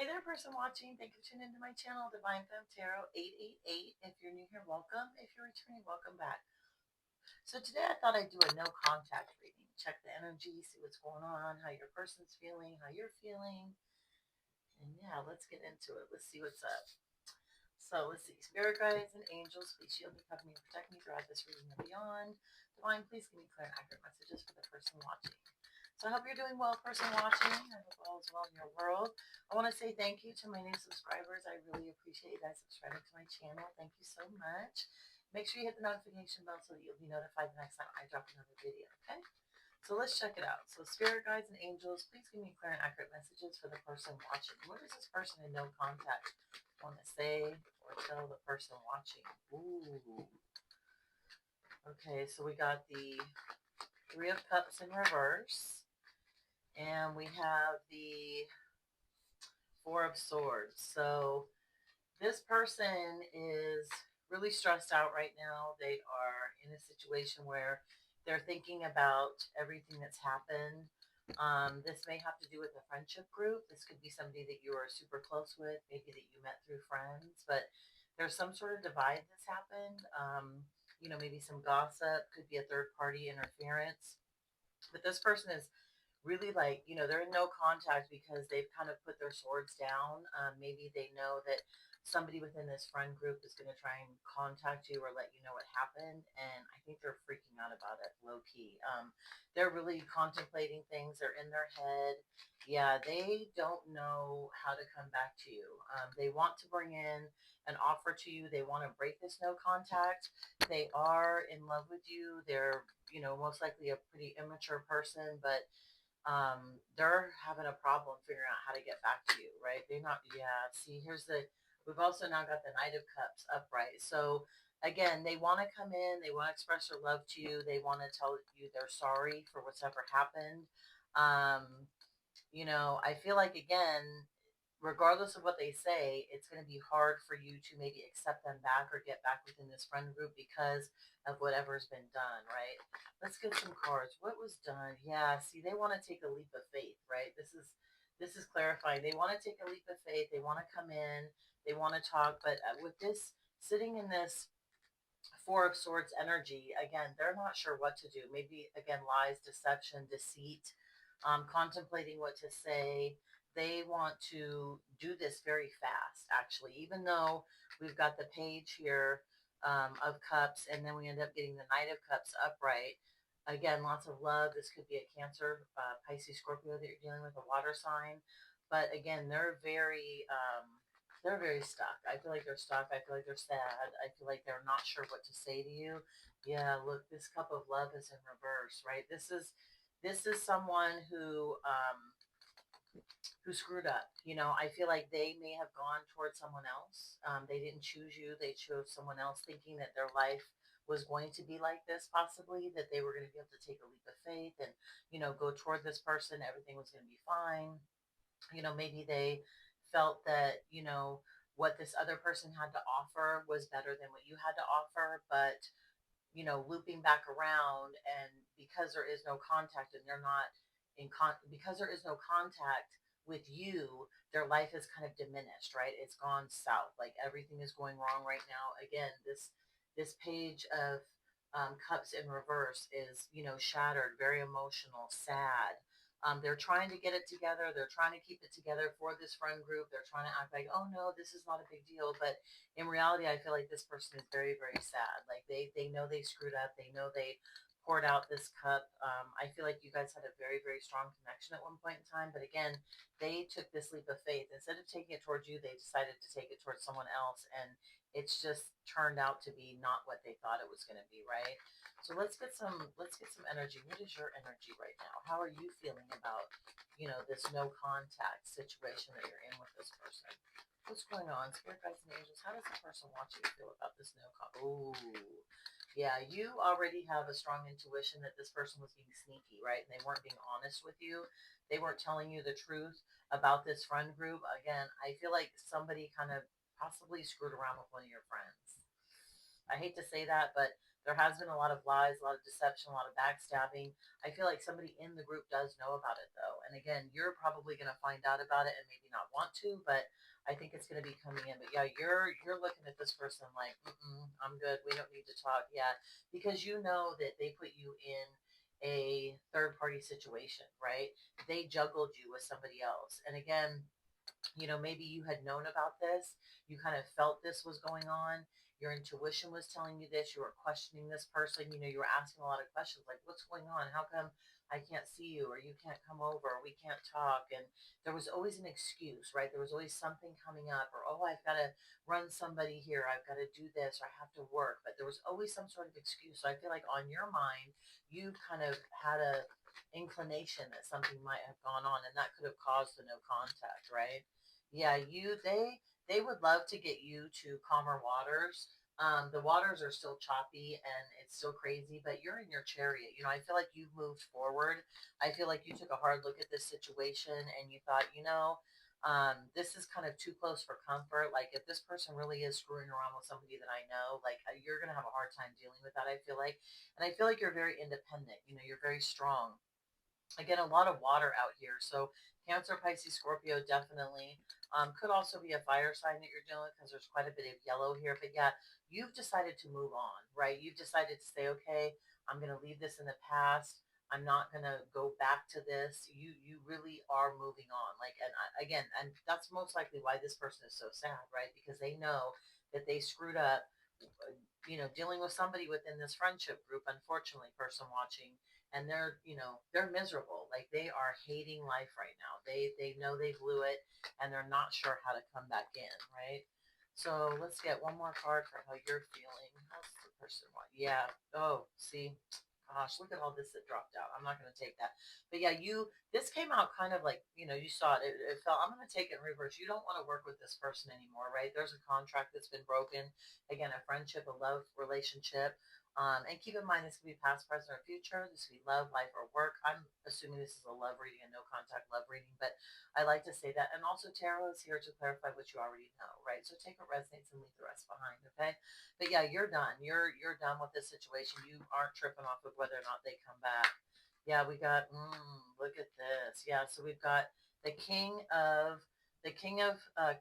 Hey there, person watching. Thank you for tuning into my channel, Divine Femme Tarot 888. If you're new here, welcome. If you're returning, welcome back. So today I thought I'd do a no contact reading. Check the energy, see what's going on, how your person's feeling, how you're feeling. And yeah, let's get into it. Let's see what's up. So let's see. Spirit guides and angels, please shield me, cover me, and protect me throughout this reading and beyond. Divine, please give me clear and accurate messages for the person watching. So I hope you're doing well, person watching. I hope all is well in your world. I want to say thank you to my new subscribers. I really appreciate you guys subscribing to my channel. Thank you so much. Make sure you hit the notification bell so that you'll be notified the next time I drop another video, okay? So let's check it out. So spirit guides and angels, please give me clear and accurate messages for the person watching. What does this person in no contact want to say or tell the person watching? Ooh. Okay, so we got the Three of Cups in reverse. And we have the Four of Swords. So this person is really stressed out right now. They are in a situation where they're thinking about everything that's happened. This may have to do with a friendship group. This could be somebody that you are super close with, maybe that you met through friends, but there's some sort of divide that's happened. Maybe some gossip, could be a third party interference. But this person is really like, they're in no contact because they've kind of put their swords down. Maybe they know that somebody within this friend group is going to try and contact you or let you know what happened. And I think they're freaking out about it low key. They're really contemplating things. They're in their head. Yeah, they don't know how to come back to you. They want to bring in an offer to you. They want to break this no contact. They are in love with you. They're, most likely a pretty immature person, but they're having a problem figuring out how to get back to you, right? They're not, yeah, see, we've also now got the Knight of Cups upright. So again, they want to come in, they want to express their love to you, they want to tell you they're sorry for what's ever happened. I feel like, again, regardless of what they say, it's going to be hard for you to maybe accept them back or get back within this friend group because of whatever's been done, right? Let's get some cards. What was done? Yeah, see, they want to take a leap of faith, right? This is clarifying. They want to take a leap of faith. They want to come in. They want to talk, but with this sitting in this Four of Swords energy, again, they're not sure what to do. Maybe, again, lies, deception, deceit, contemplating what to say. They want to do this very fast, actually, even though we've got the page here of cups, and then we end up getting the Knight of Cups upright. Again, lots of love. This could be a Cancer, Pisces, Scorpio that you're dealing with, a water sign. But again, they're very stuck. I feel like they're stuck. I feel like they're sad. I feel like they're not sure what to say to you. Yeah, look, this cup of love is in reverse, right? This is someone who screwed up. I feel like they may have gone towards someone else. They didn't choose you. They chose someone else, thinking that their life was going to be like this, possibly, that they were going to be able to take a leap of faith and, go toward this person. Everything was going to be fine. Maybe they felt that, what this other person had to offer was better than what you had to offer, but, looping back around, and because there is no contact and they're not because there is no contact with you, their life is kind of diminished, right? It's gone south. Like, everything is going wrong right now. Again, this page of cups in reverse is, shattered, very emotional, sad. They're trying to get it together. They're trying to keep it together for this friend group. They're trying to act like, oh no, this is not a big deal. But in reality, I feel like this person is very, very sad. Like, they know they screwed up. They know they poured out this cup. I feel like you guys had a very, very strong connection at one point in time. But again, they took this leap of faith. Instead of taking it towards you, they decided to take it towards someone else. And it's just turned out to be not what they thought it was going to be, right? So let's get some energy. What is your energy right now? How are you feeling about, this no contact situation that you're in with this person? What's going on? Spirit guides and angels, how does the person watching feel about this no contact? Ooh. Yeah, you already have a strong intuition that this person was being sneaky, right? And they weren't being honest with you. They weren't telling you the truth about this friend group. Again, I feel like somebody kind of possibly screwed around with one of your friends. I hate to say that, but there has been a lot of lies, a lot of deception, a lot of backstabbing. I feel like somebody in the group does know about it though. And again, you're probably going to find out about it and maybe not want to, but I think it's going to be coming in. But yeah, you're looking at this person like, I'm good. We don't need to talk. Yeah, because you know that they put you in a third party situation, right? They juggled you with somebody else. And again, maybe you had known about this, you kind of felt this was going on, your intuition was telling you this, you were questioning this person, you were asking a lot of questions like, what's going on? How come I can't see you, or you can't come over, or we can't talk? And there was always an excuse, right? There was always something coming up, or, oh, I've got to run somebody here, I've got to do this, or I have to work. But there was always some sort of excuse. So I feel like on your mind, you kind of had a inclination that something might have gone on, and that could have caused the no contact, right? Yeah, they would love to get you to calmer waters. The waters are still choppy and it's still crazy, but you're in your chariot. I feel like you've moved forward. I feel like you took a hard look at this situation and you thought, this is kind of too close for comfort. Like, if this person really is screwing around with somebody that I know, like, you're gonna have a hard time dealing with that, I feel like. And I feel like you're very independent. You're very strong. Again, a lot of water out here. So Cancer, Pisces, Scorpio, definitely. Could also be a fire sign that you're dealing with because there's quite a bit of yellow here. But yeah, you've decided to move on, right? You've decided to say, okay, I'm going to leave this in the past. I'm not going to go back to this. You really are moving on. Like, and again, and that's most likely why this person is so sad, right? Because they know that they screwed up, dealing with somebody within this friendship group, unfortunately, person watching, and they're miserable. Like, they are hating life right now. They know they blew it, and they're not sure how to come back in, right? So let's get one more card for how you're feeling. How's the person want? Yeah. Oh, see, gosh, look at all this that dropped out. I'm not going to take that. But yeah, this came out kind of like, you saw it. It felt, I'm going to take it in reverse. You don't want to work with this person anymore, right? There's a contract that's been broken. Again, a friendship, a love relationship. And keep in mind, this could be past, present, or future. This could be love, life, or work. I'm assuming this is a love reading, a no contact love reading, but I like to say that. And also, tarot is here to clarify what you already know, right? So take what resonates and leave the rest behind, okay? But yeah, you're done. You're done with this situation. You aren't tripping off of whether or not they come back. Yeah, we got. Look at this. Yeah, so we've got the King of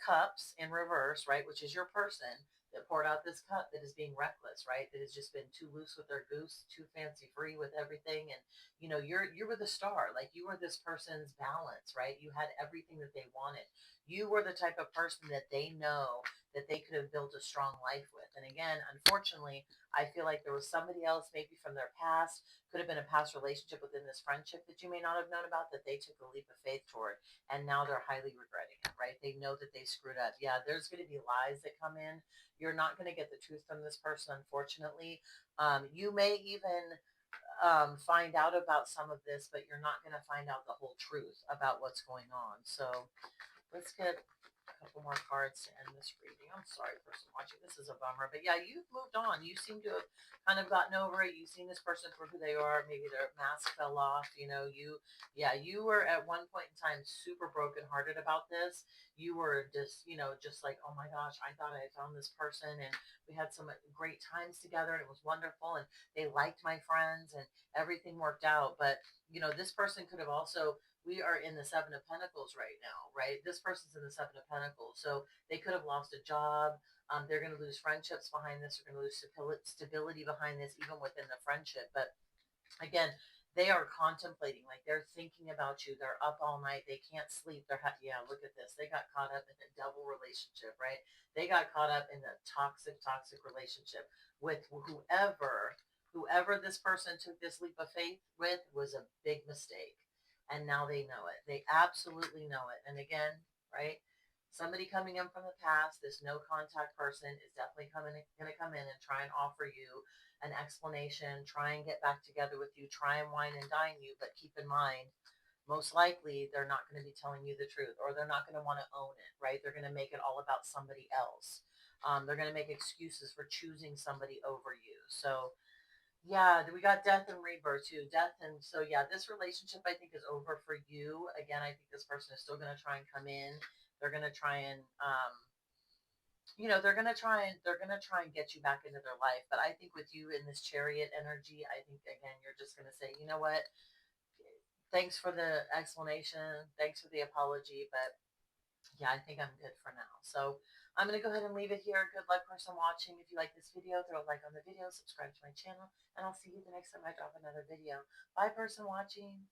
Cups in reverse, right? Which is your person that poured out this cup, that is being reckless, right? That has just been too loose with their goose, too fancy free with everything. And you were the star. Like, you were this person's balance, right? You had everything that they wanted. You were the type of person that they know that they could have built a strong life with. And again, unfortunately, I feel like there was somebody else, maybe from their past, could have been a past relationship within this friendship that you may not have known about, that they took a leap of faith toward, and now they're highly regretting it, right? They know that they screwed up. Yeah, there's going to be lies that come in. You're not going to get the truth from this person, unfortunately. You may even find out about some of this, but you're not going to find out the whole truth about what's going on. So let's get a couple more cards to end this reading. I'm sorry, person watching. This is a bummer. But yeah, you've moved on. You seem to have kind of gotten over it. You've seen this person for who they are. Maybe their mask fell off. You were at one point in time super brokenhearted about this. You were just like, oh my gosh, I thought I had found this person and we had some great times together and it was wonderful and they liked my friends and everything worked out. But, this person could have also, we are in the Seven of Pentacles right now, right? This person's in the Seven of Pentacles. So they could have lost a job. They're going to lose friendships behind this. They're going to lose stability behind this, even within the friendship. But again, they are contemplating, like, they're thinking about you. They're up all night. They can't sleep. Yeah, look at this. They got caught up in a double relationship, right? They got caught up in a toxic relationship with whoever this person took this leap of faith with was a big mistake. And now they know it. They absolutely know it. And again, right? Somebody coming in from the past, this no contact person is definitely going to come in and try and offer you an explanation, try and get back together with you, try and wine and dine you. But keep in mind, most likely they're not going to be telling you the truth, or they're not going to want to own it, right? They're going to make it all about somebody else. They're going to make excuses for choosing somebody over you. So yeah, we got death and rebirth too. Death, and so yeah, this relationship I think is over for you. Again, I think this person is still going to try and come in. They're going to try and they're gonna try and get you back into their life. But I think with you in this chariot energy, I think again you're just gonna say, you know what? Thanks for the explanation. Thanks for the apology, but yeah, I think I'm good for now. So I'm gonna go ahead and leave it here. Good luck, person watching. If you like this video, throw a like on the video, subscribe to my channel, and I'll see you the next time I drop another video. Bye, person watching.